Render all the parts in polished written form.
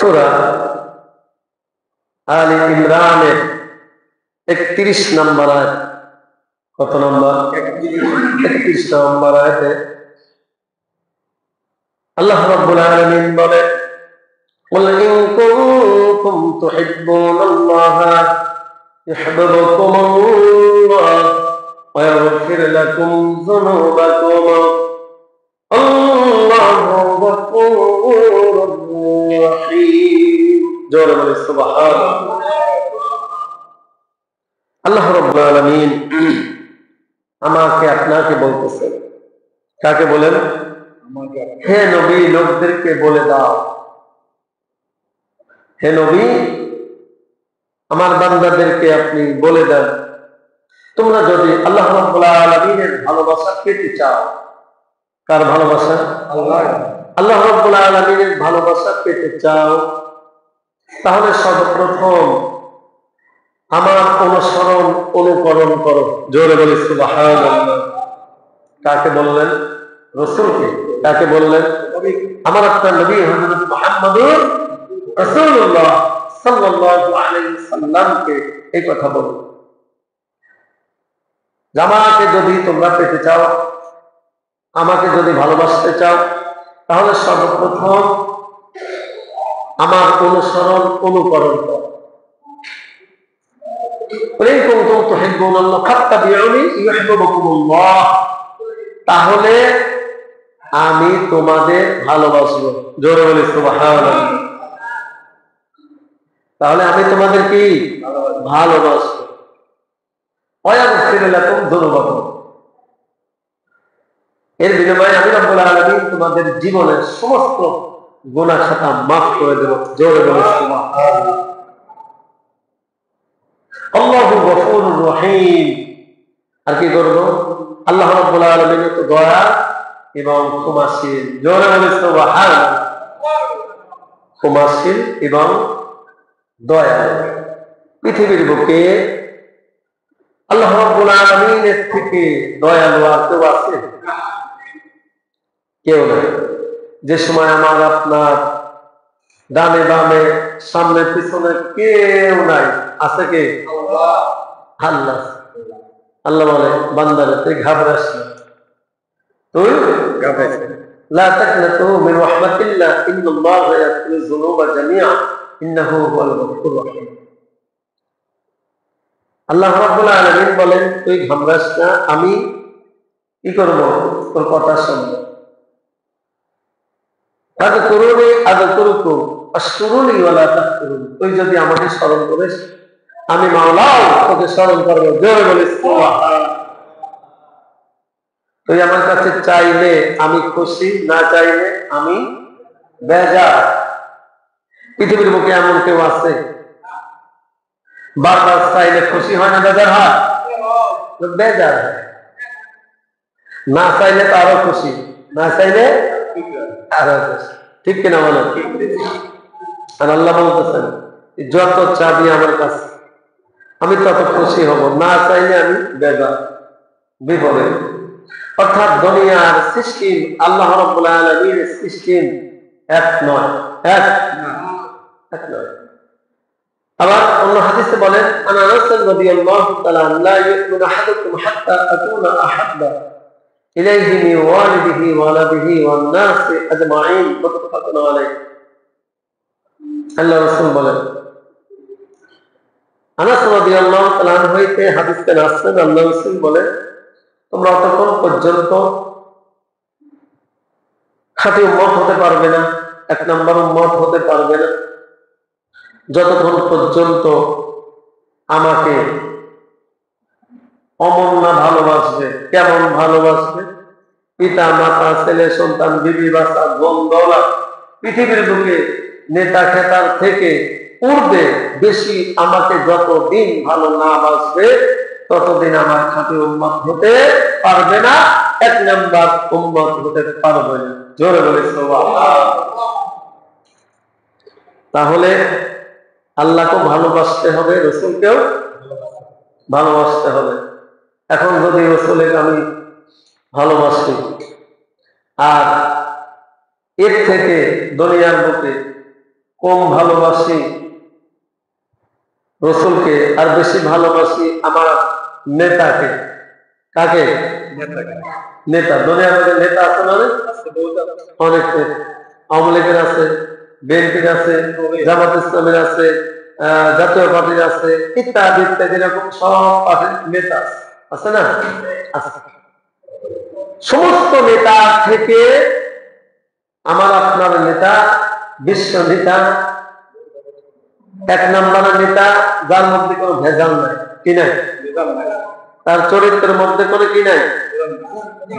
সূরা আলে ইমরানের 31 নম্বর আয়াত। কত নম্বর? 31 নম্বর আয়াতে আল্লাহ রাব্বুল আলামিন বলেন, قل إن كنتم تحبون الله يحببكم الله ويغفر لكم ذنوبكم الله غفور رحيم। জোরে বলে সুবহানাল্লাহ। আল্লাহ রাব্বুল আলামিন আমাকে আপনাকে বলতেছেন। কাকে বলেন? হে নবী, লোকদেরকে বলে দাও, হে নবী আমার বান্দাদেরকে আপনি বলে দেন, তোমরা যদি আল্লাহ রাব্বুল আলামিনের ভালোবাসা পেতে চাও। কার ভালোবাসা? আল্লাহ রাব্বুল আলামিনের ভালোবাসা পেতে চাও, তাহলে সর্বপ্রথম আমার অনুসরণ অনুকরণ করো। জোরে বলি সুবহানাল্লাহ। কাকে বললেন? রাসূলকে। কাকে বললেন? আমার আপনার নবী হযরত মুহাম্মদুর রাসূলুল্লাহ সাল্লাল্লাহু আলাইহি সাল্লামকে এই কথা বলুন। আমাকে যদি তোমরা পেতে চাও, আমাকে যদি ভালোবাসতে চাও, তাহলে সর্বপ্রথম আমার অনুসরণ অনুকরণ করো। তাহলে আমি তোমাদের ভালোবাসবো। জোরে বলি সুবহানাল্লাহ। তাহলে আমি তোমাদের কি ভালোবাসবো। এর বিনিময়ে আমি রব্বুল আলামিন তোমাদের জীবনের সমস্ত গুনাহ খাতা মাফ করে দেব। জোরে বলি সুবহানাল্লাহ। আল্লাহু গফুরুর রহিম। আর কি করব? আল্লাহ রাব্বুল আলামিন তো দয়া এবং ক্ষমাশীল। জোরে বলি সুবহানাল্লাহ। ক্ষমাশীল এবং দয়ালু। পৃথিবীর বুকে আল্লাহ রাব্বুল আলামিনের থেকে দয়ালু আর কেউ আছে? কেউ নেই। যে সময় আমার আপনার ডানে বামে সামনে পিছনে কেউ নাই, আছে কে? আল্লাহ। আল্লাহ বলে, বান্দারে তুই ঘাবড়াস না, তুই ঘাবড়াস না। লা তাকনাতু মিন রাহমাতিল্লাহ ইন্নাল্লাহা ইয়াগফিরুয যুনুবা জামিআ ইন্নাহু হুয়াল গফুরুর রহিম। আল্লাহ রাব্বুল আলামিন বলেন, তুই ঘাবড়াস না, আমি কি করব? তোর কথা শুনব। আযকুরুনি আযকুরুকুম আশকুরুনি ওয়া লা তাশকুরুন। তুই যদি আমাকে স্মরণ করিস, আমি মাওলাও তোকে স্মরণ করব। জোরে বলিস সুবহানাল্লাহ। তুই আমার কাছে চাইলে আমি খুশি, না চাইলে আমি বেজার। পৃথিবীর বুকে এমন কেউ আছে বারবার চাইলে খুশি হয় না বেজার হয়? বেজার হয়। না চাইলে তো আরো খুশি, না চাইলে আরো খুশি। ঠিক কিনা বলেন? আর আল্লাহ বলতেছেন, যত চাবি আমার কাছে আমি তত খুশি হব, না চাইলে আমি বেজার, বিপদে। অর্থাৎ দুনিয়ার সিস্টেম আল্লাহ রাব্বুল আলামিনের সিস্টেম এক নয়, এক নয়। আবার অন্য হাদিসে বলেন, আনা আনাস রাদিয়াল্লাহু তাআলা লা ইউমিনু আহাদুকুম হাত্তা আকুনা আহাব্বা ইলাইহি মিন ওয়ালিদিহি ওয়া ওয়ালাদিহি ওয়ান নাসি আজমাইন। মুত্তাফাকুন আলাইহি। আল্লাহ রাসূল বলেন, আনাস রাদিয়াল্লাহু তাআলা হইতে হাদিসে আসছে, আল্লাহ রাসূল বলেন, তোমরা ততক্ষণ পর্যন্ত খাঁটি উম্মত হতে পারবে না, এক নম্বর উম্মত হতে পারবে না, যতক্ষণ পর্যন্ত আমাকে অমন না ভালোবাসবে। কেমন ভালোবাসবে? পিতা মাতা ছেলে সন্তান বিবি বাচ্চা ধন দৌলত পৃথিবীর বুকে নেতা খেতার থেকে ঊর্ধ্বে বেশি আমাকে যতদিন ভালো না বাসবে ততদিন আমার খাঁটি উম্মত হতে পারবে না, এক নাম্বার উম্মত হতে পারবে না। জোরে বলে সুবহানাল্লাহ। তাহলে আল্লাহকে ভালোবাসতে হবে, রাসূলকেও ভালোবাসতে হবে। এখন যদি রাসূলকে আমি ভালোবাসি আর এর থেকে দুনিয়ার বুকে কম ভালোবাসি রসুলকে আর বেশি ভালোবাসি আমার নেতাকে। কাকে? নেতা। দুনিয়ার মধ্যে নেতা আছে না? অনেক নেতা। আওয়ামী লীগের আছে, বিএনপির আছে, জামাত ইসলামের আছে, জাতীয় পার্টির আছে, ইত্যাদি ইত্যাদি, এরকম সব পার্টির নেতা আছে না? সমস্ত নেতা থেকে আমার আপনার নেতা, বিশ্ব নেতা, এক নম্বরের নেতা, যার মধ্যে কোনো ভেজাল নাই। কি নাই? তার চরিত্রের মধ্যে কোনো কি নাই?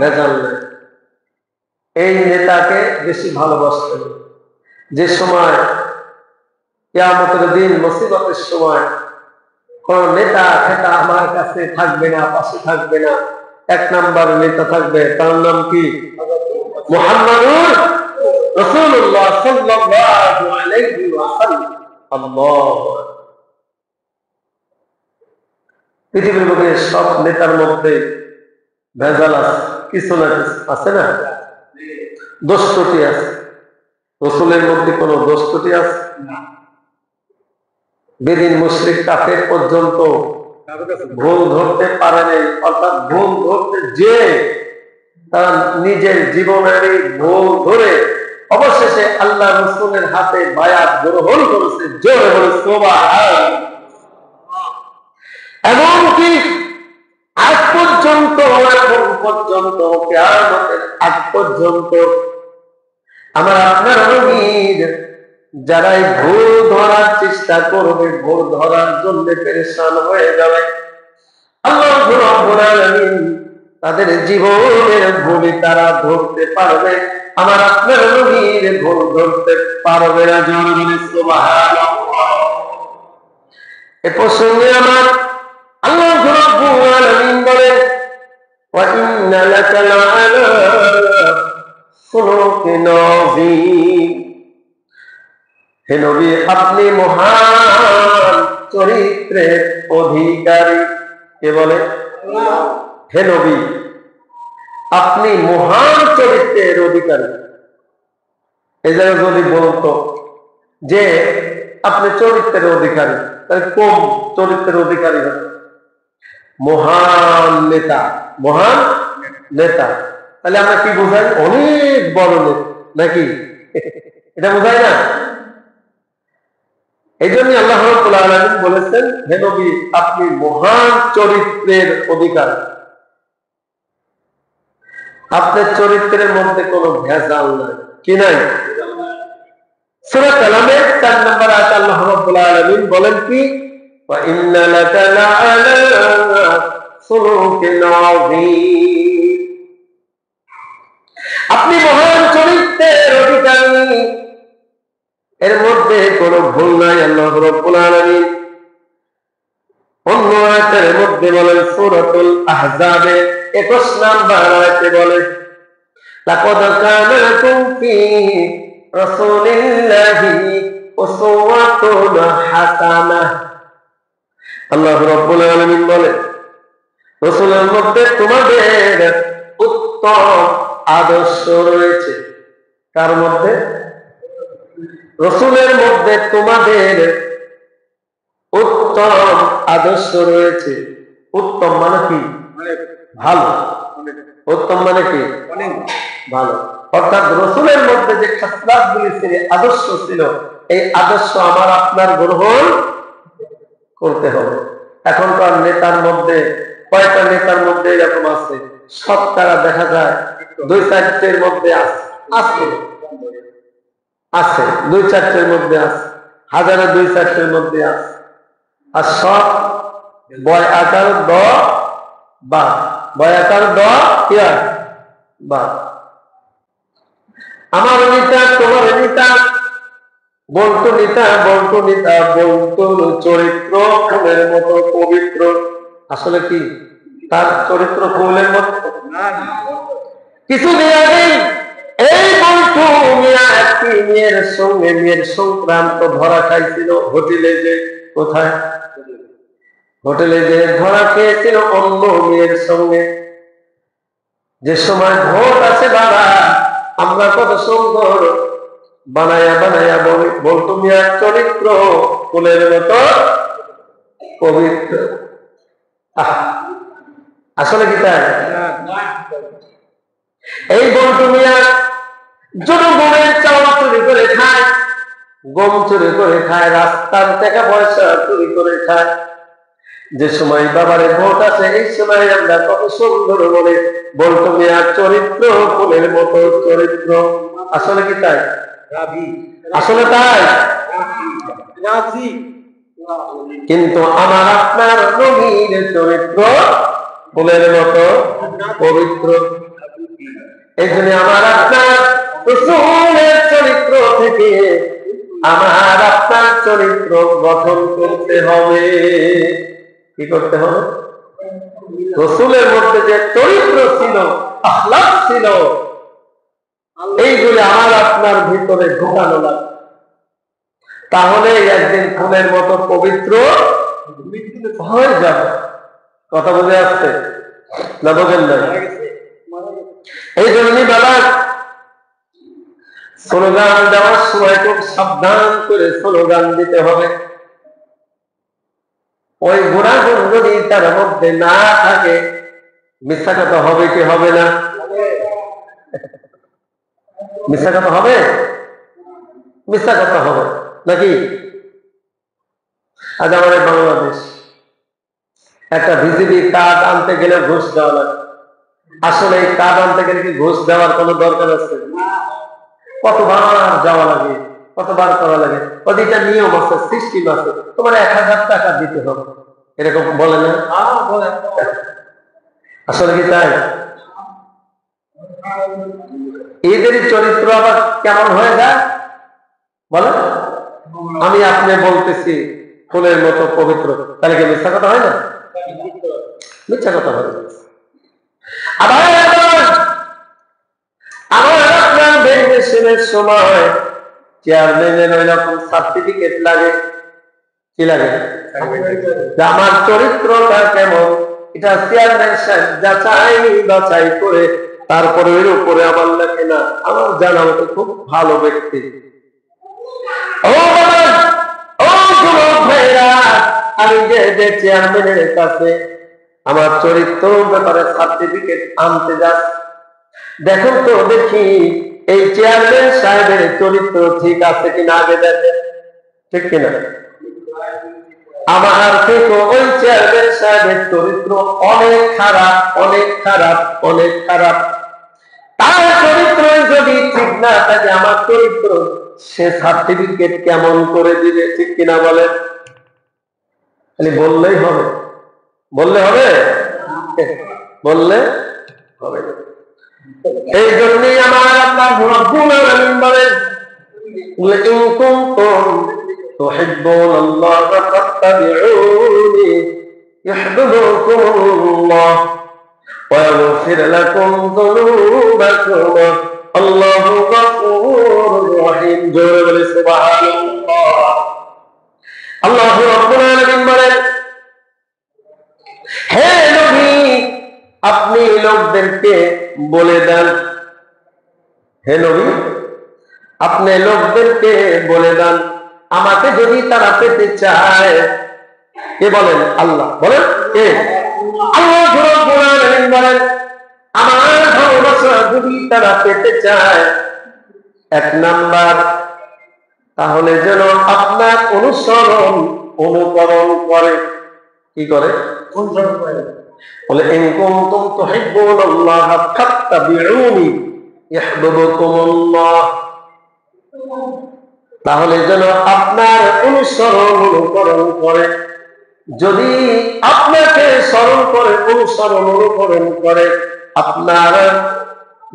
ভেজাল নাই। এই নেতাকে বেশি ভালোবাসতে হবে। যে সময় কিয়ামতের দিন, মুসিবতের সময় কোন নেতা খেতা আমার কাছে থাকবে না, পাশে থাকবে না, এক নাম্বার নেতা থাকবে। তার নাম কি? মুহাম্মাদুর রাসূলুল্লাহ সাল্লাল্লাহু আলাইহি ওয়াসাল্লাম। আল্লাহু পৃথিবীর মধ্যে সব নেতার মধ্যে ভেজাল আছে, কিছু না কিছু আছে না? দোষ ত্রুটি আছে। রসুলের মধ্যে কোন দোষ ত্রুটি আছে? বেদিন মুশরিক কাফের পর্যন্ত ভুল ধরতে পারেনি, অর্থাৎ ভুল ধরতে যে তারা নিজের জীবনের ভুল ধরে অবশেষে আল্লাহ রসুলের হাতে বায়াত গ্রহণ করেছে। জোরে বলে সুবহানাল্লাহ। এমনকি আজ পর্যন্ত, এখন পর্যন্ত, কিয়ামতের আগ পর্যন্ত আমার আপনার নবীর যারাই ভুল ধরার চেষ্টা করবে, ভুল ধরার জন্য পেরেশান হয়ে যাবে, আল্লাহ রাব্বুল আলামিন তাদের জীবনের ভুল তারা ধরতে পারবে, আমার আপনার নবীর ভুল ধরতে পারবে না। জোরে বলে সুবহানাল্লাহ। এ প্রসঙ্গে আমার আল্লাহ রাব্বুল আলামিন বলেন, ওয়া ইন্না লাকা লাআলা খুলুকিন আযীম। হে নবী, আপনি মহান চরিত্রের অধিকারী। কে বলে? হে নবী, আপনি মহান চরিত্রের অধিকারী। এই জায়গায় যদি বলতো যে আপনি চরিত্রের অধিকারী, তাহলে কম চরিত্রের অধিকারী হবে। মহান নেতা, মহান নেতা, তাহলে আমরা কি বোঝাই? অনেক বড় নেতা নাকি? এটা বোঝাই না? এই জন্য আল্লাহ রাব্বুল আলামিন বলেছেন, হে নবী, আপনি মহান চরিত্রের অধিকারী। আপনার চরিত্রের মধ্যে কোনো ভেজাল নাই। কি নাই? সূরা কালামের 4 নম্বর আয়াতে আল্লাহ রাব্বুল আলামিন বলেন কি? ওয়া ইন্না লাকা লাআলা খুলুকিন আযীম। আপনি মহান চরিত্রের অধিকারী, এর মধ্যে কোনো ভুল নাই। আল্লাহ রাব্বুল আলামিন অন্য আয়াতের মধ্যে বলেন, সূরাতুল আহজাবে 21 নম্বর আয়াতে বলেন, লাকাদ কানা লাকুম ফী রাসূলিল্লাহি উসওয়াতুন হাসানাহ। আল্লাহ রাব্বুল আলামিন বলেন, রাসূলের মধ্যে তোমাদের উত্তম আদর্শ রয়েছে। কার মধ্যে? রাসূলের মধ্যে তোমাদের উত্তম আদর্শ রয়েছে। উত্তম মানে কি? ভালো। উত্তম মানে কি? ভালো। অর্থাৎ রাসূলের মধ্যে যে খাসলাতগুলি ছিল, আদর্শ ছিল, এই আদর্শ আমার আপনার গ্রহণ করতে হবে। এখনকার নেতার মধ্যে কয়টা নেতার মধ্যে এরকম আছে? শতকরা দেখা যায় 2-4টের মধ্যে আছে, আছে 2-4টের মধ্যে আছে, হাজারে 2-4টের মধ্যে আছে। আর সব বয় আকার দ বা বয় আকার দ ইয়ার বা। আমার নেতা, তোমার নেতা, বলতো নেতা, বলতো নেতা, বলতো চরিত্র ফুলের মতো পবিত্র। আসলে কি তার চরিত্র ফুলের মতো? কিছুদিন আগে এই বলতো মিয়া একটি মেয়ের সঙ্গে মেয়ের সংক্রান্ত ধরা খাইছিল হোটেলে। যে কোথায়? হোটেলে যে ধরা খেয়েছিল অন্য মেয়ের সঙ্গে। যে সময় ভোট আছে বাবা, আমরা কত সুন্দর বানায়া বানায়া বলতো মিয়ার চরিত্র ফুলের মতো পবিত্র। আসলে কি তাই? এই বলতো মিয়া জনগণের চাওয়া চুরি করে খায়, গম চুরি করে খায়, রাস্তার টাকা পয়সা চুরি করে খায়। যে সময় বাবারে ভোট আছে এই সময় আমরা কত সুন্দর বলে বলতো মিয়ার চরিত্র ফুলের মতো চরিত্র। আসলে কি তাই? আসলে তাই? কিন্তু আমার আপনার নবীর চরিত্র ফুলের মতো পবিত্র। এই জন্য আমার আপনার রাসূলের চরিত্র থেকে আমার আপনার চরিত্র গঠন করতে হবে। কি করতে হবে? রাসূলের মধ্যে যে চরিত্র ছিল, আখলাক ছিল, এইগুলি আমার আপনার ভিতরে ঢোকানো লাগবে। তাহলে একদিন ফুলের মতো পবিত্র হয়ে যাবে। কথা বুঝে আসছে না? বোঝেন না? এই জন্য বাবা স্লোগান দেওয়ার সময় খুব সাবধান করে স্লোগান দিতে হবে। ওই গুণাগুণ যদি তার মধ্যে না থাকে মিথ্যা কথা হবে কি হবে না? মিথ্যা কথা হবে? মিথ্যা কথা হবে নাকি? আজ আমাদের বাংলাদেশ একটা বিজিবি কার্ড আনতে গেলে ঘুষ দেওয়া লাগে। আসলে এই কার্ড আনতে গেলে কি ঘুষ দেওয়ার কোনো দরকার আছে? কতবার যাওয়া লাগে, কতবার করা লাগে। ওদিকটা নিয়ম আছে, সিস্টেম আছে, তোমার 1000 টাকা দিতে হবে, এরকম বলে না? আসলে কি তাই? এদেরই চরিত্র আবার কেমন হয়ে যায় বলে? আমি আপনি বলতেছি ফুলের মতো পবিত্র, তাহলে কি মিথ্যা কথা হয় না? মিথ্যা কথা হয়। আবার আমার আপনার ভেরিফিকেশনের সময় চেয়ারম্যানের ওই রকম সার্টিফিকেট লাগে। কি লাগে? আমার চরিত্রটা কেমন এটা চেয়ারম্যান সাহেব যাচাই বাছাই করে তারপরে এর উপরে আমার লেখে না। আমার জানা মতো খুব ভালো ব্যক্তি। ও বাবা, ও যুবক ভাইরা, আমি যে চেয়ারম্যানের কাছে আমার চরিত্র ব্যাপারে সার্টিফিকেট আনতে যাচ্ছি, দেখুন তো দেখি এই চেয়ারম্যান সাহেবের চরিত্র ঠিক আছে কিনা আগে দেখেন, ঠিক কিনা? আমার থেকে ওই চেয়ারম্যান সাহেবের চরিত্র অনেক খারাপ, অনেক খারাপ, অনেক খারাপ। তার চরিত্র যদি ঠিক না থাকে আমার চরিত্র সে সার্টিফিকেট কেমন করে দিবে, ঠিক কিনা বলে? খালি বললেই হবে? বললে হবে? বললে হবে। এই জন্যই আমার আল্লাহ রাব্বুল আলামিন বলেন ইন কুনতুম তুহিব্বুনাল্লাহ ফাত্তাবিউনি ইউহিব্বুকুমুল্লাহ ওয়া ইয়াগফির লাকুম যুনুবাকুম আল্লাহু গফুরুর রহিম। জোরে বলে সুবহানাল্লাহ। আল্লাহ রাব্বুল আলামিন বলেন, হে নবী আপনি লোকদেরকে বলে দেন, হে নবী আপনি লোকদেরকে বলে দেন আমাকে যদি তারা পেতে চায়। কে বলেন? আল্লাহ বলেন। কে? আল্লাহ রাব্বুল আলামিন বলেন আমার ভালোবাসা যদি তারা পেতে চায়, এক নাম্বার তাহলে যেন আপনার অনুসরণ অনুকরণ করে। কি করে? অনুসরণ করে। বলে ইন কুনতুম তুহিব্বুনাল্লাহ ফাত্তাবিউনি ইউহিব্বুকুমুল্লাহ, তাহলে যেন আপনার অনুসরণ অনুকরণ করে। যদি আপনাকে স্মরণ করে, অনুসরণ অনুকরণ করে, আপনার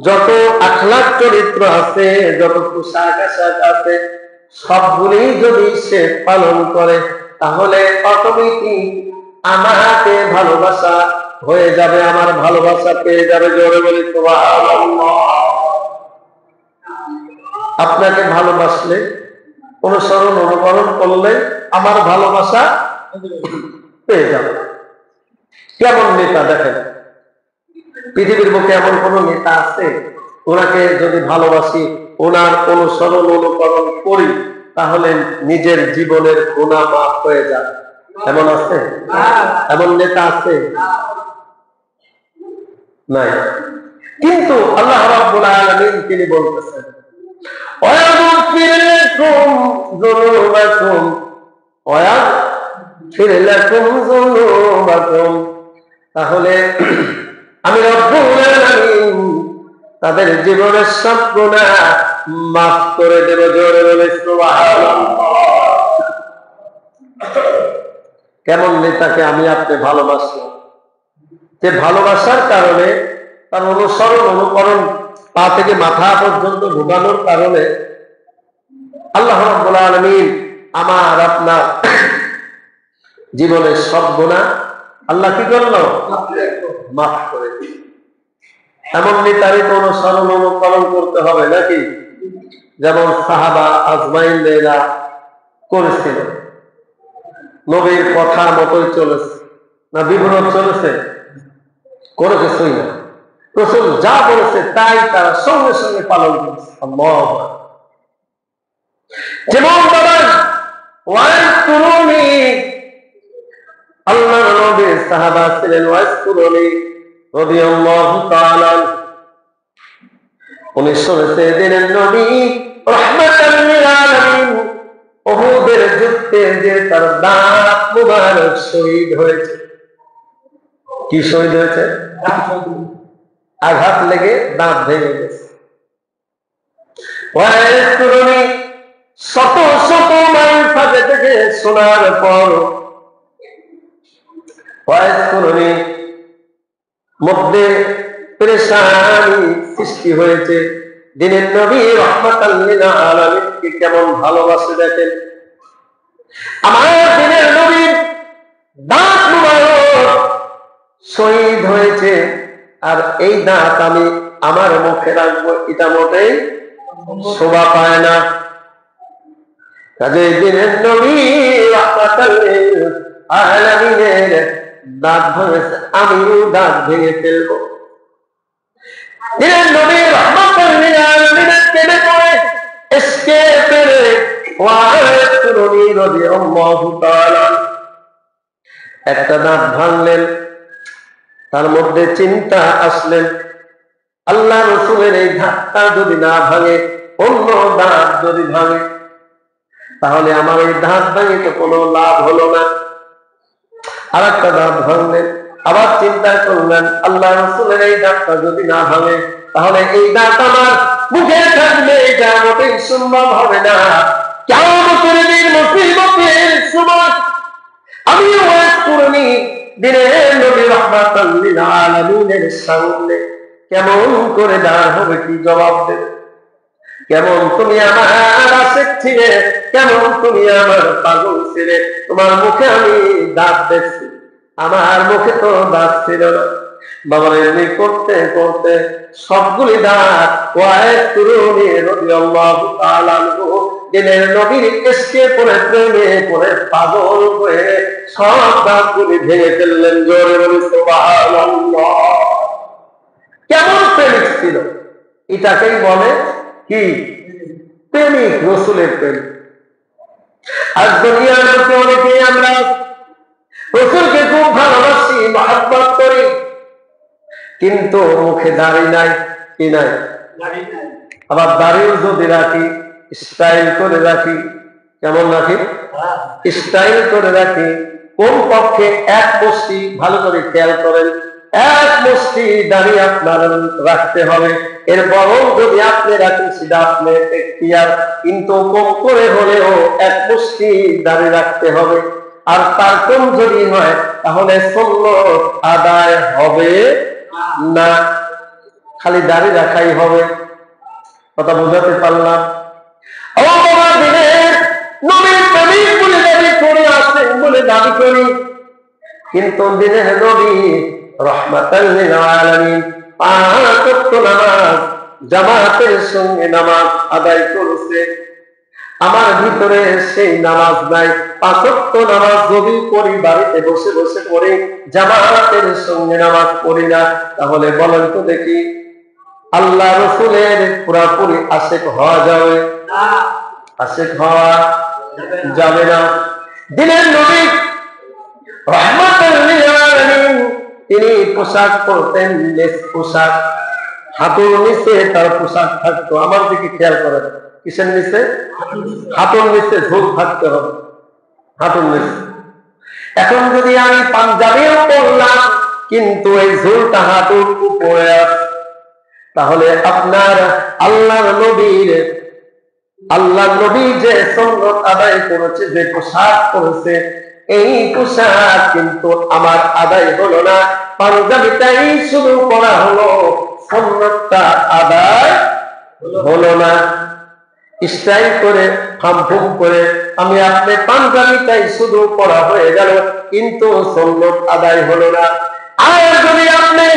যত আখলাক চরিত্র আছে, যত পোশাক আশাক আছে সবগুলি যদি সে পালন করে, তাহলে অটোমেটিক আমাকে ভালোবাসা হয়ে যাবে, আমার ভালোবাসা পেয়ে যাবে। জোরে বলি সুবহানাল্লাহ। আপনাকে ভালোবাসলে, অনুসরণ অনুকরণ করলে আমার ভালোবাসা পেয়ে যাবে। কেমন নেতা দেখেন, পৃথিবীর বুকে এমন কোন নেতা আছে ওনাকে যদি ভালোবাসি ওনার অনুসরণ অনুকরণ করি, তাহলে নিজের জীবনের গুনাহ মাফ হয়ে যাবে। এমন আছে? এমন নেতা আছে? নাই। কিন্তু আল্লাহ রাব্বুল আলামিন তিনি বলতেছেন, ওয়ায়াগফির লাকুম যুনুবাকুম ওয়ায়াগফির লাকুম যুনুবাকুম। তাহলে আমি রব্বুল আলামিন তাদের জীবনের সব গুনাহ মাফ করে দেব। জোরে বলে সুবহানাল্লাহ। কেমন নেতাকে আমি আপনি ভালোবাসলাম, যে ভালোবাসার কারণে তার অনুসরণ অনুকরণ পা থেকে মাথা পর্যন্ত ঢুকানোর কারণে আল্লাহ রাব্বুল আলামিন আমার আপনার জীবনের সব গুনাহ আল্লাহ কি করলো? মাফ করে দিল। এমন নেতারই তো অনুসরণ অনুকরণ করতে হবে নাকি? যেমন সাহাবা আজমাইনরা করেছিল, নবীর কথা মতোই চলেছে না বিপরীত চলেছে? কোনো কিছুই না। রাসূল যা বলেছে তাই তারা সঙ্গে সঙ্গে পালন করেছে। আল্লাহু আকবার। যেমন বলেন ওয়াজকুরুনি, আল্লাহর নবী সাহাবা ছিলেন ওয়াজকুরুনি রাদিয়াল্লাহু তাআলা। উনি শুনেছে দিনের নবী রাহমাতাল লিল আলামিন উহুদের যুদ্ধে যে তার দাঁত মুবারক শহীদ হয়েছে। কি শহীদ হয়েছে? আঘাত লেগে দাঁত ভেঙে গেছে। ওয়াজকুরুনি শত শত মাইল ফাঁকে থেকে শোনার পর ওয়াজকুরুনি মধ্যে পেরেশানি সৃষ্টি হয়েছে। দিনের নবী রাহমাতাল লিল আলামিনকে কেমন ভালোবাসে দেখেন। আমার দিনের নবীর দাঁত মুবারক শহীদ হয়েছে, আর এই দাঁত আমি আমার মুখে রাখবো, এটা মোটেই শোভা পায় না। কাজে দিনের নবী রাহমাতাল লিল আলামিনের দাঁত ভেঙেছে, আমিও দাঁত ভেঙে ফেলবো। দিনের নবী রাহমাতাল লিল আলামিনের প্রেমে পড়ে ইশকে পেরে ওয়াজকুরুনি রাদিয়াল্লাহু তাআলা একটা দাঁত ভাঙলেন। তার মধ্যে চিন্তা আসলেন, আল্লাহ রাসূলের এই দাঁতটা যদি না ভাঙে, অন্য দাঁত যদি ভাঙে, তাহলে আমার এই দাঁত ভাঙে তো কোনো লাভ হলো না। আর একটা দাঁত ভাঙলেন। আবার চিন্তা করলেন, আল্লাহ রাসূলের এই দাঁতটা যদি না ভাঙে, তাহলে এই দাঁত আমার মুখে থাকলে এটা মোটেই সম্ভব হবে না। কিয়ামতের দিন মুসিবতের সময় আমি ওয়াজকুরুনি দিনের নবী রাহমাতাল লিল আলামিনের সামনে কেমন করে দাঁড় হবে, কি জবাব দেবে? কেমন তুমি আমার আশিক ছিলে, কেমন তুমি আমার পাগল ছিলে, তোমার মুখে আমি দাঁত দেখছি, আমার মুখে তো দাঁত ছিল না। বাবার এমনি করতে করতে সবগুলি দাঁত ওয়াজকুরুনি রাদিয়াল্লাহু তাআলা দিনের নবীর ইশকে পড়ে প্রেমে পড়ে পাগল হয়ে সব দাঁতগুলি ভেঙে ফেললেন। জোরে বলি সুবহানাল্লাহ। কেমন প্রেমিক ছিল, এটাকেই বলে কি? প্রেমিক, রাসূলের প্রেমিক। আজ দুনিয়ার মধ্যে অনেকেই আমরা রাসূলকে খুব ভালোবাসি, মহব্বত করি, কিন্তু মুখে দাড়ি নাই, কি নাই? আবার দাড়িও যদি রাখি, স্টাইল করে রাখি। কেমন রাখি? স্টাইল করে রাখি। কোন পক্ষে এক মুষ্টি, ভালো করে খেয়াল করেন, এক মুষ্টি দাড়ি আপনার রাখতে হবে। এর বরং যদি আপনি রাখেন সেটা আপনি এখতিয়ার, কিন্তু কম করে হলেও এক মুষ্টি দাড়ি রাখতে হবে। আর তার কম যদি হয় তাহলে সুন্নত আদায় হবে না, খালি দাড়ি রাখাই হবে। কথা বোঝাতে পারলাম? নবীর প্রেমিক বলে দাবি করে আসেন, বলে দাবি করি, কিন্তু দিনের নবী রাহমাতাল লিল আলামিন পাঁচ ওয়াক্ত নামাজ জামাতের সঙ্গে নামাজ আদায় করেছে। আমার ভিতরে সেই নামাজ নাই। পাঁচ ওয়াক্ত নামাজ যদি পড়ি, বাড়িতে বসে বসে পড়ি, জামাতের সঙ্গে নামাজ পড়ি না, তাহলে বলেন তো দেখি আল্লাহ রসুলের পুরাপুরি আশেক হওয়া যাবে? আশেক হওয়া যাবে না। দিনের নবী রাহমাতুল লিল আলামিন, তিনি পোশাক পরতেন লেস পোশাক, হাঁটুর নিচে তার পোশাক থাকতো। আমার দিকে খেয়াল করেন, কিসের নিচে? হাঁটুর নিচে ঝোল থাকতে হবে, হাঁটুর নিচে। এখন যদি আমি পাঞ্জাবিও পরলাম কিন্তু এই ঝোলটা হাঁটুর উপরে আছে, তাহলে আপনার আল্লাহর নবী যে সুন্নাত আদায় করেছে, যে পোশাক পরেছে, এই পোশাক কিন্তু আমার আদায় হলো না। পাঞ্জাবিটাই শুধু পরা হলো, সুন্নাতটা আদায় হলো না। স্টাইল করে ফাম করে আমি আপনি পাঞ্জাবিটাই শুধু পরা হয়ে গেল, কিন্তু সুন্নাত আদায় হলো না। আর যদি আপনি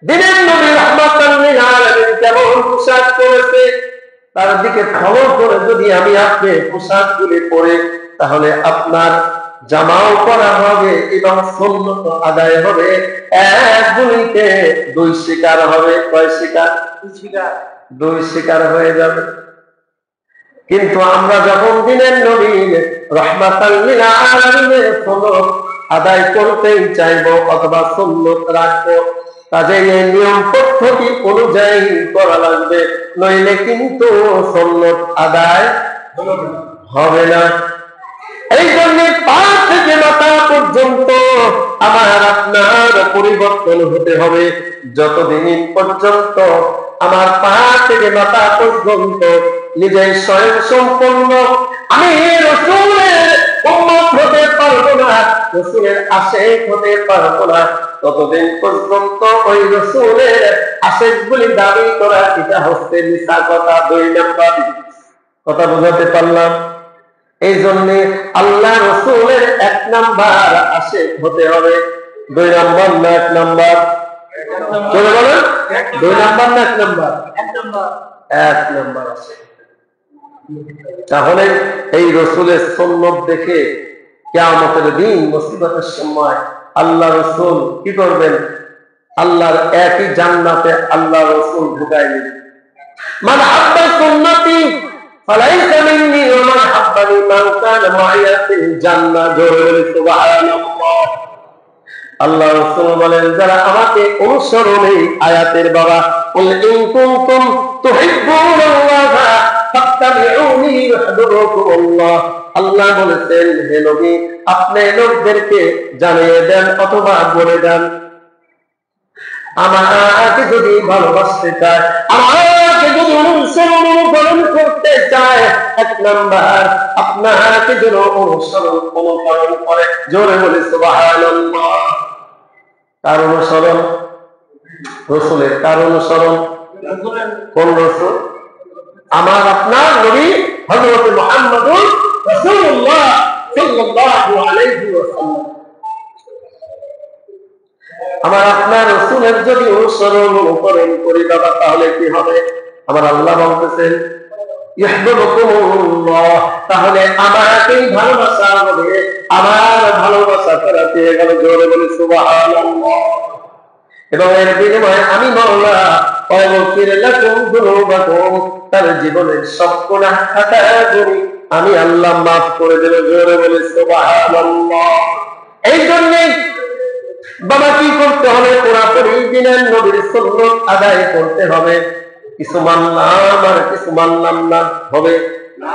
দিনের নবী রাহমাতুল লিল আলামিন কেমন পোশাক পরেছে তার দিকে ফলো করে যদি আমি আপনি পোশাকগুলি পরে, তাহলে আপনার জামাও পরা হবে এবং সুন্নাত আদায় হবে। এক গুলিতে দুই শিকার হবে। কয় শিকার? দুই শিকার হয়ে যাবে। কিন্তু আমরা যখন দিনের নবীর রাহমাতুল লিল আলামিনের সুন্নাত আদায় করতেই চাইবো অথবা সুন্নাত রাখবো, কাজে এই নিয়ম পদ্ধতি অনুযায়ী করা লাগবে, নইলে কিন্তু সুন্নাত আদায় হবে না। এই জন্য পা থেকে মাথা পর্যন্ত আমার আপনার পরিবর্তন হতে হবে। যতদিন পর্যন্ত আমার পা থেকে মাথা পর্যন্ত নিজেই স্বয়ং সম্পূর্ণ আমি রাসূলের উম্মত হতে পারবো না, রাসূলের আশিক হতে পারবো না, ততদিন পর্যন্ত ওই রাসূলের আশিকগুলি দাবি করা এটা হচ্ছে মিথ্যা কথা। 2 নাম্বার কথা বুঝাতে পারলাম? এই জন্য আল্লাহ রাসূলের 1 নাম্বার আশিক হতে হবে। 2 নাম্বার না 1 নাম্বার? চলে বলেন 2 নাম্বার না 1 নাম্বার? 1 নাম্বার আছে। তাহলে এই রাসূলের সুন্নাত দেখে কিয়ামতের দিন মুসিবতের সময় আল্লাহ রাসূল কি করবেন? আল্লাহর একই জান্নাতে আল্লাহ রাসূল ঢুকাইবেন। মান হাব্বা সুন্নতি ফালাইসা মিন্নি ওয়া মান হাব্বানি মান কানা মাইয়া ফিল জান্নাহ। জোরে বলি সুবহানাল্লাহ। আল্লাহ রাসূল বলেন, যারা আমাকে অনুসরণ, এই আয়াতের বাবা, কুল ইন কুনতুম তুহিব্বুনাল্লাহ ফাত্তাবিউনি ইউহিব্বুকুমুল্লাহ। আল্লাহ বলেছেন, হে নবী আপনি লোকদেরকে জানিয়ে দেন অথবা বলে দেন, আমাকে যদি ভালোবাসতে চায়, আমাকে যদি অনুসরণ করতে চায়, 1 নাম্বার আপনাকে যেন অনুসরণ করে। জোরে বলি সুবহানাল্লাহ। কার অনুসরণ? রাসূলের। কার অনুসরণ? কোন রাসূল? আমার আপনার নবী হযরত মুহাম্মদুর রাসূলুল্লাহ সাল্লাল্লাহু আলাইহি ওয়াসাল্লাম। আমার আপনার রাসূলের যদি অনুসরণ করি বাবা, তাহলে কি হবে? আমার আল্লাহ বলতেছেন ইউহিব্বুকুমুল্লাহ, তাহলে আমাকেই ভালোবাসা হবে। আমার ভালোবাসা তারা পেয়ে গেল। জোরে বলি সুবহানাল্লাহ। এবং এর বিনিময়ে আমি মাওলা ওয়াগফির লাকুম যুনুবাকুম, তার জীবনের সব গুনাহ খাতাগুলি আমি আল্লাহ মাফ করে দেব। জোরে বলি সুবহানাল্লাহ। এই জন্য বাবা কি করতে হবে? পুরাপুরি দিনের নবীর সুন্নাত আদায় করতে হবে। কিছু মানলাম আর কিছু মানলাম না হবে না।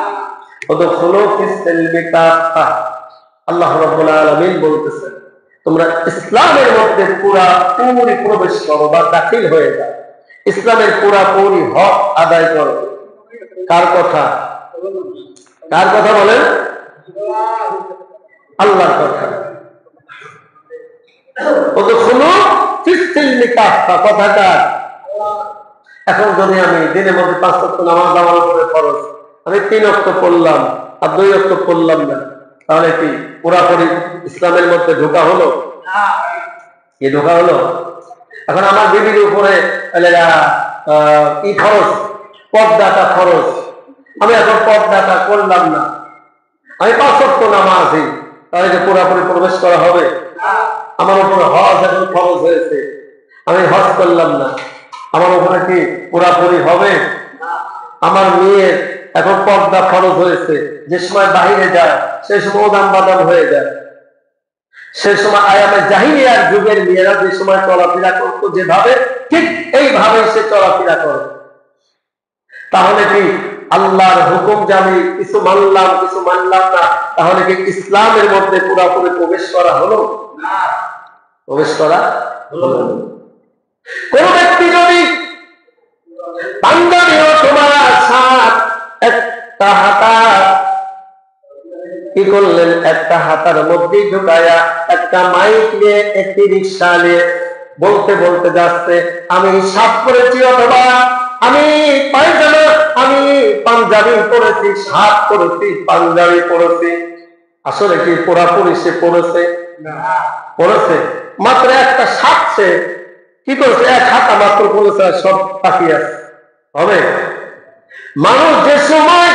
ওদখুলু ফিস-সিলমি কাফা। আল্লাহ রাব্বুল আলামিন বলতেছেন, তোমরা ইসলামের মধ্যে পুরোপুরি প্রবেশ করো বা দাখিল হয়ে যাও, ইসলামের পুরোপুরি হক আদায় করো। কার কথা? কার কথা বলেন? আল্লাহর কথা। ওদখুলু ফিস-সিলমি কাফা কথাটা। এখন যদি আমি দিনের মধ্যে 5 ওয়াক্ত নামাজ আমার উপরে ফরজ, আমি 3 ওয়াক্ত পড়লাম আর 2 ওয়াক্ত পড়লাম না, তাহলে কি পুরোপুরি ইসলামের মধ্যে ঢোকা হলো? কি ঢোকা হলো? এখন আমার বিবির উপরে কি ফরজ? পর্দাটা ফরজ। আমি এখন পর্দাটা করলাম না, আমি 5 ওয়াক্ত নামাজি, তাহলে কি পুরোপুরি প্রবেশ করা হবে? আমার উপরে হজ এখন ফরজ হয়েছে, আমি হজ করলাম না, আমার ওখানে কি পুরাপুরি হবে? আমার মেয়ের এখন পর্দা ফরজ হয়েছে, যে সময় বাহিরে যায় সেই সময় ওদাম বাদাম হয়ে যায়, সেই সময় আয়ামে জাহিলিয়ার যুগের মেয়েরা যে সময় চলাফেরা করতো যেভাবে, ঠিক এইভাবে সে চলাফেরা করে। তাহলে কি আল্লাহর হুকুম যে আমি কিছু মানলাম কিছু মানলাম না, তাহলে কি ইসলামের মধ্যে পুরোপুরি প্রবেশ করা হলো না? প্রবেশ করা হলো। কোন ব্যক্তি যদি পাঞ্জাবি অথবা শার্ট একটা হাতা কি করলেন, একটা হাতার মধ্যে ঢুকায়া একটা মাইক নিয়ে একটি রিক্সা নিয়ে বলতে বলতে যাচ্ছে, আমি শার্ট পরেছি অথবা আমি পায়জামা, আমি পাঞ্জাবি পরেছি, শার্ট পরেছি, পাঞ্জাবি পরেছি। আসলে কি পুরাপুরি সে পরেছে? পরেছে মাত্র একটা শার্ট, সে কি করেছে এক হাতা মাত্র পরেছে, আর সব বাকি আছে। হবে? মানুষ যে সময়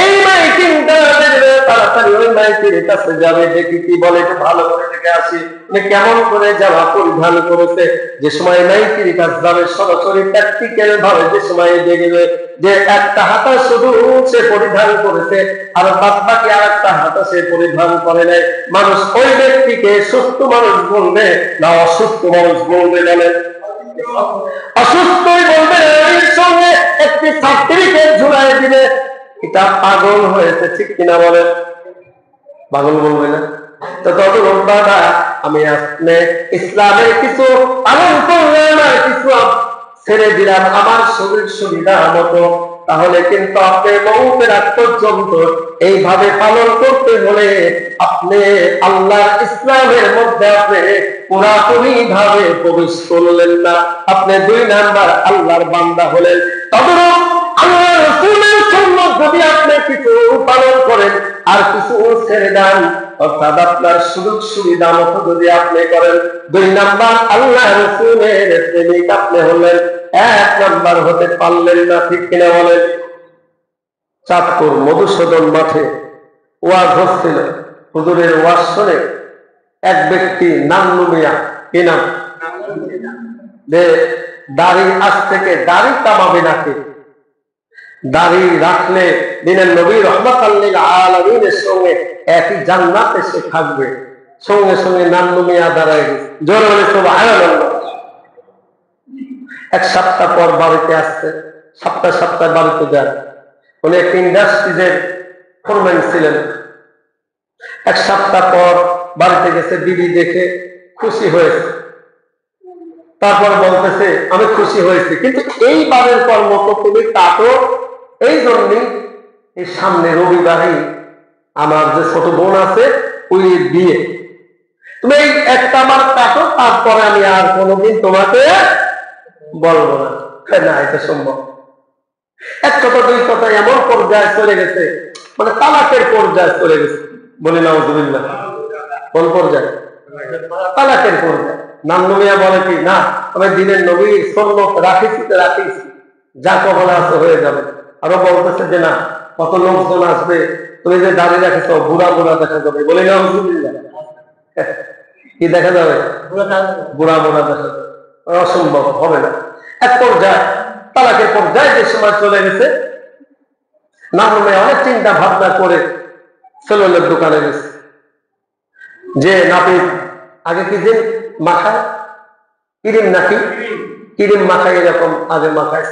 এই মাইকিংটা দেখবে তাড়াতাড়ি ওই মাইকের কাছে যাবে, দেখি কি বলে, একটু ভালো করে দেখে আসি কেমন করে জামা পরিধান করেছে। যে সময় মাইকের কাছে যাবে সরাসরি প্র্যাকটিক্যাল ভাবে যে সময় দেখবে যে একটা হাতা শুধু সে পরিধান করেছে আর বাদ বাকি আর একটা হাতা সে পরিধান করে নাই, মানুষ ওই ব্যক্তিকে সুস্থ মানুষ বলবে না অসুস্থ মানুষ বলবে? বলেন অসুস্থই বলবে, এর সঙ্গে একটি সার্টিফিকেট ঝুলাই দিবে, এটা পাগল হয়েছে, ঠিক কিনা বলেন? পাগল বলবে না? তো তত বাবা আমি আপনি ইসলামের কিছু পালন করলাম আর কিছু ছেড়ে দিলাম আমার শরীর সুবিধা মতো, তাহলে কিন্তু আপনি মৌতের আগ পর্যন্ত এইভাবে পালন করতে হলে আপনি আল্লাহ ইসলামের মধ্যে আপনি পুরাপুরি ভাবে প্রবেশ করলেন না, আপনি 2 নাম্বার আল্লাহর বান্দা হলেন। তদরূপ আল্লাহ রাসূলের সুন্নাত যদি আপনি কিছু পালন করেন আর কিছু ছেড়ে দেন, অর্থাৎ আপনার সুযোগ সুবিধা মতো যদি আপনি করেন, 2 নাম্বার আল্লাহ রাসূলের প্রেমিক আপনি হলেন, 1 নাম্বার হতে পারলেন না, ঠিক কিনা বলেন? চাঁদপুর মধুসূদন মাঠে ওয়াজ হচ্ছিল, হুজুরের ওয়াজ শুনে এক ব্যক্তি নান্নু মিয়া, কি নাম, যে দাড়ি আজ থেকে দাড়ি কামাবে নাকি, দাড়ি রাখলে দিনের নবী রাহমাতাল লিল আলামিনের সঙ্গে একই জান্নাতে সে থাকবে। সঙ্গে সঙ্গে নান্নু মিয়া দাঁড়ায় গেছে, জোরে বলে সুবহানাল্লাহ। 1 সপ্তাহ পর বাড়িতে আসছে, সপ্তাহ বাড়িতে যান, উনি একটা ইন্ডাস্ট্রিজের ফোরম্যান ছিলেন। 1 সপ্তাহ পর বাড়িতে গেছে, বিবি দেখে খুশি হয়েছে, তারপর বলতেছে আমি খুশি হয়েছি, কিন্তু এইবারের কর্ম তো তুমি কাটো, এই জন্যই এই সামনে রবিবারে আমার যে ছোট বোন আছে ওই বিয়ে, তুমি এই একটা আমার কাটো, তারপরে আমি আর কোনোদিন তোমাকে বলবো না। না, এটা সম্ভব? 1 কথা 2 কথা এমন পর্যায়ে চলে গেছে, মানে তালাকের পর্যায়ে চলে গেছে। বলি নাউজুবিল্লাহ। কোন পর্যায়ে? তালাকের পর্যায়ে। নান্নু মিয়া বলে কি, না আমি দিনের নবীর সুন্নাত রাখিছি, যা কবল আছে হয়ে যাবে। আরো বলতেছে যে না, কত লোকজন আসবে, তুমি যে দাঁড়িয়ে রাখেছ বুড়া বুড়া দেখা যাবে। বলি নাউজুবিল্লাহ। কি দেখা যাবে? বুড়া বুড়া দেখা যাবে, অসম্ভব, হবে না। 1 পর্যায়ে তালাকের পর্যায়ে যে সময় চলে গেছে, নান্নু মিয়া অনেক চিন্তা ভাবনা করে সেলুনের দোকানে গেছে, যে নাপিত আগে কি দিন মাখায়, ক্রিম নাকি ক্রিম মাখায়, এরকম আগে মাখায়,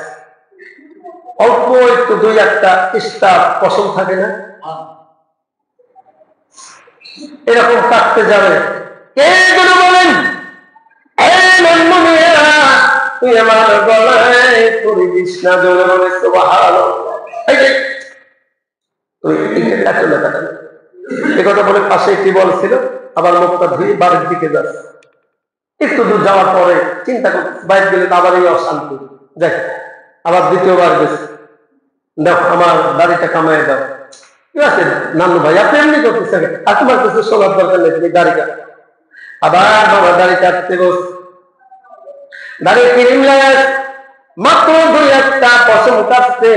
অল্প একটু 2-1টা স্টার পছন্দ থাকে না, এরকম কাটতে যাবে, কে যেন বলেন তুই আমার গলায় করে দিস না, জোরে বলে সুবহানাল্লাহ। এই কথা বলে পাশে কি বলছিল, আবার মুখটা ধুয়ে বাড়ির দিকে যাচ্ছে। একটু দূর যাওয়ার পরে চিন্তা করছে, বাইরে গেলে আবার এই অশান্তি, দেখ আবার দ্বিতীয়বার গেছে, দেখো আমার দাড়িটা কামাই দাও। ঠিক আছে নান্নু ভাই, আপনি এমনি করতেছেন, আর তোমার কিছু শোনার দরকার নেই, তুমি দাড়ি কাটো। আবার বাবা দাড়ি কাটতে বস, দাড়ি ক্রিম লাগায়, মাত্র 2-1টা পশম কাটতে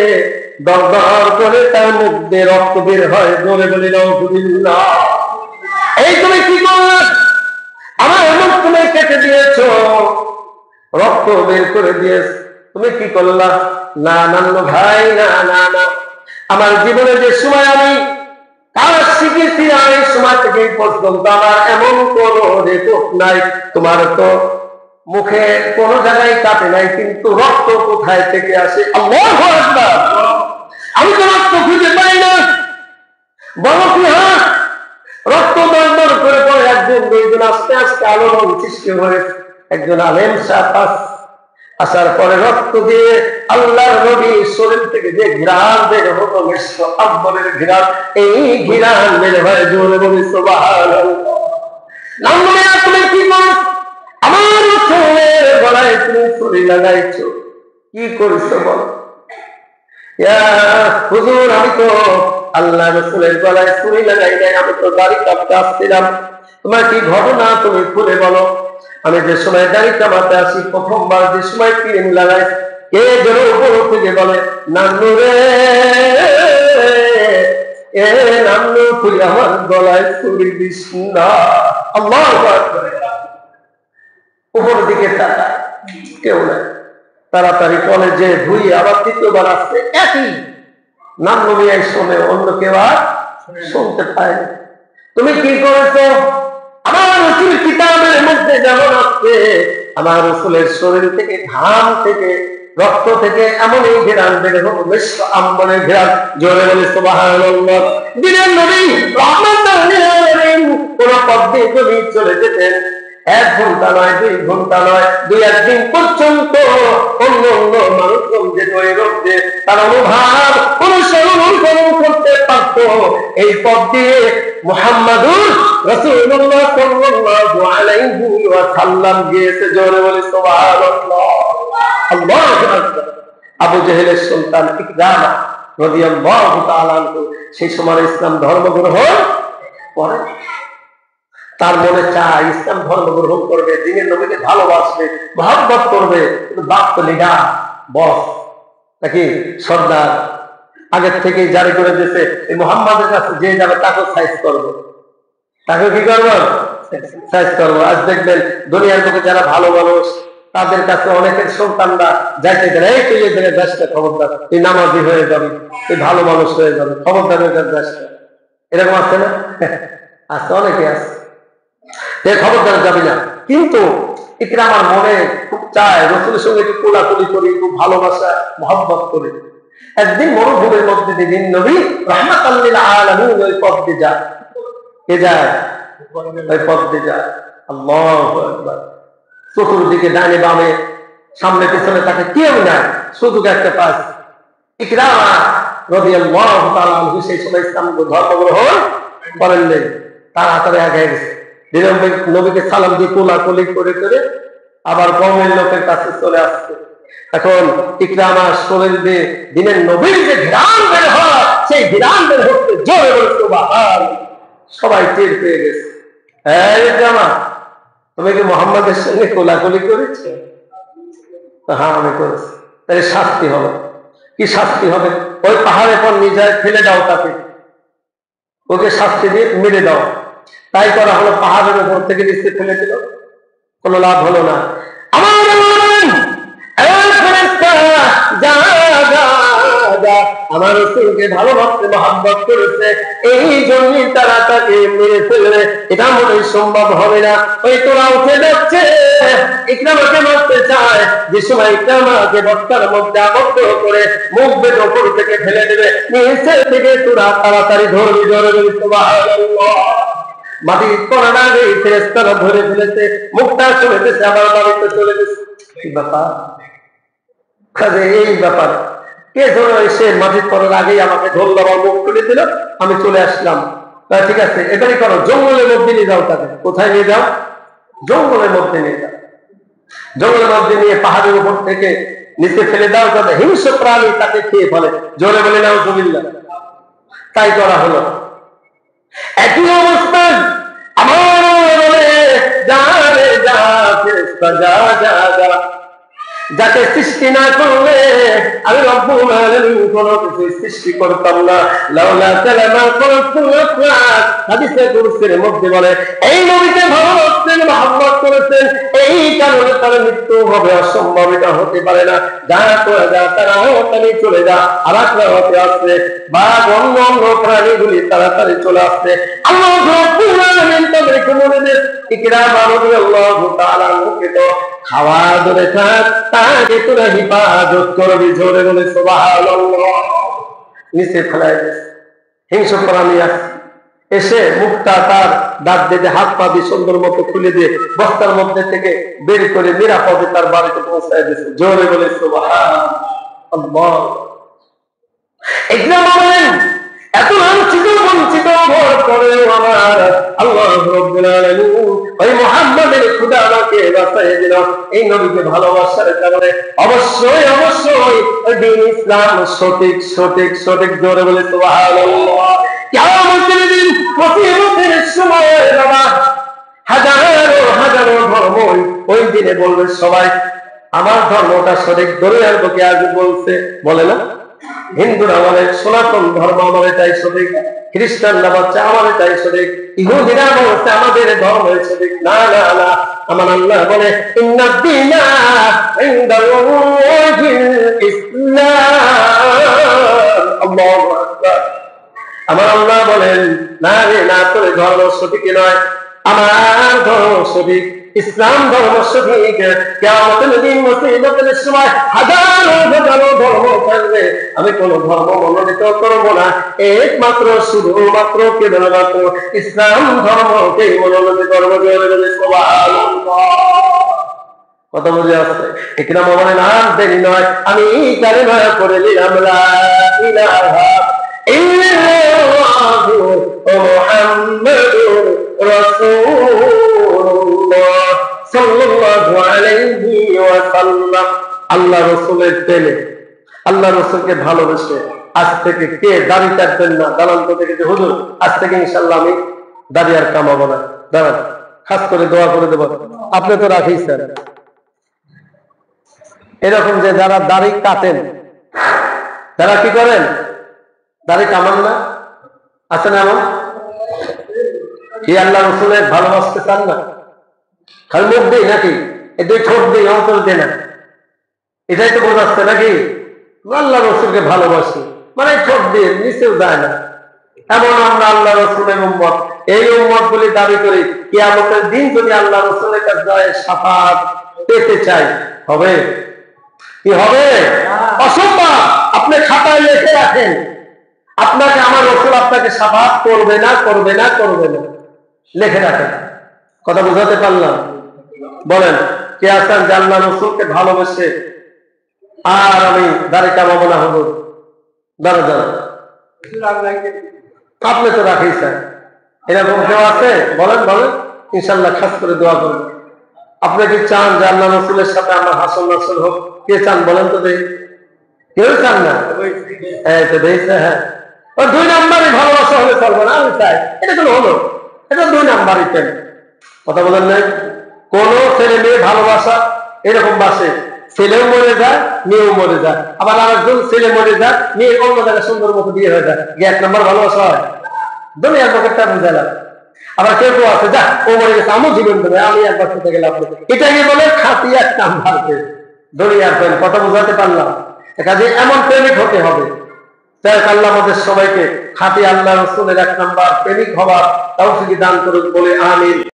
দর দর করে তার মুখ দিয়ে রক্ত বের হয়। জোরে বলি নাউজুবিল্লাহ। এই তুমি কি করলে? আমার মুখ তুমি কেটে দিয়েছো, রক্ত বের করে দিয়েছ, তুমি কি করলা? না নান্নু ভাই, না না না, আমার জীবনে যে সময় আমি কাজ শিখেছি, আমি সময় থেকে পর্যন্ত আমার এমন কোন রেকর্ড নাই। তোমার তো মুখে কোন জায়গায় কাটে নাই, কিন্তু রক্ত কোথায় থেকে আসে? আল্লাহু আকবার। আমি তো রক্ত খুঁজে পাই না। বলো কি? হ্যাঁ, রক্ত দরদর করে পড়ে একজন দুইজন আস্তে আস্তে আলোড়ন সৃষ্টি হয়েছে। একজন আলেম সাহেব আসার পরে রক্ত দিয়ে আল্লাহর নবীর শরীর থেকে যে ঘ্রাণ বের হতো, মিশ্র আব্বরের ঘ্রাণ, এই ঘ্রাণ বের হয়। জোরে বলি সুবহানাল্লাহ। তুমি কি করো? আমার চোখের গলায় তুমি ছুরি লাগাইছো, কি করছো বল? হুজুর, আমি তো আল্লাহ রসুলের গলায় ছুরি লাগাই নাই, আমি তো দাড়ি কাটতে আসছিলাম। তোমার কি ঘটনা তুমি খুলে বলো। আমি যে সময় দাড়ি কামাতে আসি, প্রথমবার যে সময় ক্রিম লাগাই, কে যেন উপর থেকে বলে, নান্নু রে, এ নান্নু, তুই আমার গলায় ছুরি দিস না। আল্লাহু আকবার। উপর দিকে তাকায়, কেউ নাই। তাড়াতাড়ি কলেজে ধুই আবার তৃতীয়বার আসছে, একই নাম নমিয়াই শোনে, অন্য কেউ আর শুনতে পায় না। তুমি কি করেছো? আমার রসুল কিতাবের মধ্যে যেমন আছে, আমার রসুলের শরীর থেকে, ঘাম থেকে, রক্ত থেকে এমন এই ঘেরান বেড়ে হোক, বিশ্ব আম্বনের ঘেরান। জোরে বলে সুবহানাল্লাহ। দিনের নবী রাহমাতুল লিল আলামিন কোন পথ দিয়ে যদি চলে যেতেন, 1 ঘন্টা নয়, 2 ঘন্টা নয়, 2-1 দিন পর্যন্ত অন্য অন্য মানুষজন যে নৈরব্যে তার অনুভাব অনুসরণ করতে পারত, এই পথ দিয়ে মুহাম্মাদুর রাসূলুল্লাহ সাল্লাল্লাহু আলাইহি ওয়াসাল্লাম গিয়েছে। জোরে বলে সুবহানাল্লাহ। আল্লাহু আকবার। আবু জেহেলের সন্তান ইকরামা রাদিয়াল্লাহু তাআলা আনহু সেই সময় ইসলাম ধর্ম গ্রহণ করে। তার মনে চায় ইসলাম ধর্ম গ্রহণ করবে, দিনের নবীকে ভালোবাসবে, মহব্বত করবে, কিন্তু বাপ তো লিডার, বস নাকি সর্দার, আগের থেকে জারি করে দিয়েছে, এই মুহাম্মাদের কাছে যে যাবে তাকে সাইজ করবো, তাকে কি করবো? সাইজ করবো। আজ দেখবেন দুনিয়ার বুকে যারা ভালো মানুষ, তাদের কাছে অনেকের সন্তানরা যাইতে গেলে, এই তুই এই জায়গায় দেশটা খবরদার, তুই নামাজি হয়ে যাবি, তুই ভালো মানুষ হয়ে যাবে, খবরদার দেশটা। এরকম আছে না? আছে, অনেকে আছে, খবরদার যাবি না। কিন্তু ইকরামার মনে খুব চায় রাসূলের সঙ্গে একটু কোলাকুলি করি, খুব ভালোবাসা মহব্বত করি। একদিন মরুভূমির মধ্যে দিন নবী রাহমাতাল লিল আলামিন ওই পথ দিয়ে যায়। কে যায়? ওই পথ দিয়ে যায়। আল্লাহু আকবার। চতুর্দিকে ডানে বামে সামনে পিছনে তাকে কেউ নাই, শুধু একটা পাশ ইকরামা রাদিয়াল্লাহু তাআলা আনহু সেই সময় ইসলাম ধর্ম গ্রহণ করেননি। তাড়াতাড়ি আগে গেছে, নবীকে সালাম দিয়ে কোলাকুলি করে করে আবার কওমের লোকের কাছে চলে আসছে। এখন ইকরামা শরীর দিয়ে দিনের নবীর যে ঘ্রাণ বের হয়, সেই ঘ্রাণ বের হচ্ছে। জোরে বলে সুবহানাল্লাহ। সবাই টের পেয়ে গেছে, হ্যাঁ ইকরামা, তুমি কি মুহাম্মাদের সঙ্গে কোলাকুলি করেছো? হ্যাঁ আমি করেছি। তাহলে শাস্তি হবে। কি শাস্তি হবে? ওই পাহাড়ের পর নিয়ে যায়, ফেলে দাও তাকে, ওকে শাস্তি দিয়ে মেরে দাও। তাই করা হলো, পাহাড়ের উপর থেকে নিচে ফেলে দিল, কোনো লাভ হলো না। আমার রসুলকে ভালোবাসতে মহব্বত করেছে, এই জন্যই তারা তাকে মেরে ফেলবে। এটা মনে সম্ভব হবে না। ওই তোরা উঠে যাচ্ছে, ইকরামাকে মারতে চায়, যে সময় ইকরামাকে বস্তার মধ্যে আবদ্ধ করে মুখ বেঁধে উপর থেকে ফেলে দেবে, নিচের থেকে তোরা তাড়াতাড়ি ধরবি। ধরে সুবহানাল্লাহ। মাটির করার আগে ফেরেশতারা ধরে ফেলেছে, মুখটা চলে গেছে, আবার বাড়িতে চলে গেছে। কি ব্যাপার? কাজে এই ব্যাপার, কে ধরো এসে মাটির করার আগেই আমাকে ধরল, আমার মুখ খুলে দিল, আমি চলে আসলাম। ঠিক আছে, এটাই করো, জঙ্গলের মধ্যে নিয়ে যাও তাকে। কোথায় নিয়ে যাও? জঙ্গলের মধ্যে নিয়ে যাও। জঙ্গলের মধ্যে নিয়ে পাহাড়ের উপর থেকে নিচে ফেলে দাও, যাতে হিংস্র প্রাণী তাকে খেয়ে ফেলে। জোরে বলে নাউজুবিল্লাহ। তাই করা হলো। একই অবস্থান আমার বলে যা রে যা, ফেরেশতা যা যা যা, যাকে সৃষ্টি না করলে আমি রব্বুল আলামিন কোনো কিছু সৃষ্টি করতাম না। লাউলা কালামা খলাকুল আফলাক, হাদিসে কুরসির মধ্যে বলে এই নবীকে ভালোবাসতেন, মহব্বত করেছেন, এই কারণে তার মৃত্যু হবে অসম্ভব, এটা হতে পারে না। যা করে যা তাড়াতাড়ি চলে যা, আলাদা হতে আসছে বা অন্য অন্য প্রাণীগুলি তাড়াতাড়ি চলে আসছে। আল্লাহ রব্বুল আলামিন তাদেরকে বলে দেন ইকরাম রাদিয়াল্লাহু তাআলা মুখে তো খাওয়া ধরে থাক, তাকে তোরা হিফাজত করবি। জোরে বলে সুবহানাল্লাহ। নিচে ফেলাই দিয়েছে হিংস্র প্রাণী এসে মুখটা তার দাঁত দিয়ে হাত পা দিয়ে সুন্দর মতো খুলে দিয়ে বস্তার মধ্যে থেকে বের করে নিরাপদে তার বাড়িতে পৌঁছায় দিয়েছে। জোরে বলে সুবহানাল্লাহ। ইকরাম বলেন এত লাঞ্ছিত বঞ্চিত হওয়ার পরেও আমার আল্লাহ রাব্বুল আলামিন ওই মুহাম্মাদের খোদা আমাকে বাঁচিয়ে দিল এই নবীকে ভালোবাসার কারণে। অবশ্যই অবশ্যই ওই দ্বীন ইসলাম সঠিক সঠিক সঠিক। জোরে বলে সুবহানাল্লাহ। কিয়ামতের দিন মুসিবতের সময় বাবা হাজারো হাজারো ধর্ম ওই দিনে বলবে সবাই আমার ধর্মটা সঠিক। দুনিয়ার লোকে আজ বলছে বলে না, হিন্দুরা বলে সনাতন ধর্ম আমার এটাই সঠিক, খ্রিস্টানরা বলছে আমার এটাই সঠিক, ইহুদিরা বলছে আমাদের ধর্ম সঠিক। না না না, আমার আল্লাহ বলে ইন্নাদ-দীনা ইনদাল্লাহিল ইসলাম। আল্লাহু আকবার। আমার আল্লাহ বলেন না রে না, তোর ধর্ম সঠিক নয়, আমার ধর্ম সঠিক, ইসলাম ধর্ম সঠিক। কিয়ামতের দিন মুসিবতের সময় হাজারো হাজারো ধর্ম থাকবে, আমি কোন ধর্ম মনোনীত করব না, একমাত্র শুধুমাত্র কেবলমাত্র ইসলাম ধর্মকে মনোনীত করবো। কত বুঝে আসছে? ইকরাম বলেন আর দেরি নয়, আমি কালেমা পড়ে নিলাম লা ইলাহা ইল্লাল্লাহু মুহাম্মাদুর রাসূলুল্লাহ সাল্লাল্লাহু আলাইহি ওয়াসাল্লাম। আল্লাহ রাসূলের প্রেমে, আল্লাহ রাসূলকে ভালোবেসে আজ থেকে কে দাড়ি কাটবেন না? দালান থেকে যে হুজুর আজ থেকে ইনশাআল্লাহ আমি দাড়ি আর কামাবো না, দাঁড়ান খাস করে দোয়া করে দেব। আপনি তো রাখিছেন এরকম যে যারা দাড়ি কাটেন তারা কি করেন? দাড়ি কামান না? আছেন এমন? কি আল্লাহ রসুলের ভালোবাসতে চান না? খালি মুখ দেই নাকি? এই দুই ঠোঁট দেই, অন্তর দেয় না, এটাই তো বোঝাচ্ছে নাকি আল্লাহ রসুলকে ভালোবাসি, মানে ঠোঁট দিয়ে নিচেও যায় না। এমন আমরা আল্লাহ রসুলের উম্মত, এই উম্মত বলে দাবি করি। কিয়ামতের দিন যদি আল্লাহ রসুলের কাছে যায় শাফাআত পেতে চাই, হবে কি হবে? অসম্ভব। আপনি খাতায় লিখে রাখেন আপনাকে আমার রসুল আপনাকে শাফাআত করবে না, করবে না, করবে না, লিখে রাখেন। কথা বুঝাতে পারলাম? বলেন কে আছেন যে আল্লাহ রসুলকে ভালোবেসে আর আমি দাড়ি কামাবো না? হুজুর দাঁড়া দাঁড়া, আপনি তো রাখিছেন, এরকম কেউ আছে? বলেন বলেন, ইনশাল্লাহ খাস করে দোয়া করবেন। আপনি কি চান যে আল্লাহ রসুলের সাথে আমার হাসন নাসর হোক? কে চান বলেন তো দেখি? কেউ চান না? এই তো দেখছে। হ্যাঁ, ওই দুই নাম্বারই ভালোবাসা হলে চলবে না। আমি চাই এটা কোনো হলো, এটা দুই নাম্বারই কেন? কথা বলেন নাই? কোন ছেলে মেয়ে ভালোবাসা এরকম বাসে, ছেলেও মরে যায় মেয়েও মরে যায়, আবার আরেকজন ছেলে মরে যায় মেয়ে অন্য জায়গায় সুন্দর মতো বিয়ে হয়ে যায়, এক নাম্বার ভালোবাসা হয়? দুনিয়ার পকেটটা বুঝালাম। আবার কেউ কেউ আছে যা ও মরে গেছে আমি জীবন দেবে, আমি একবার খেতে গেলাম, এটাকে বলে খাতি এক নাম্বার দুনিয়ার প্রেম। কথা বুঝাতে পারলাম? কাজে এমন প্রেমিক হতে হবে। তাই আল্লাহ আমাদের সবাইকে খাঁটি আল্লাহ রসুলের এক নাম্বার প্রেমিক হবার তৌফিক দান করুন বলে আমিন।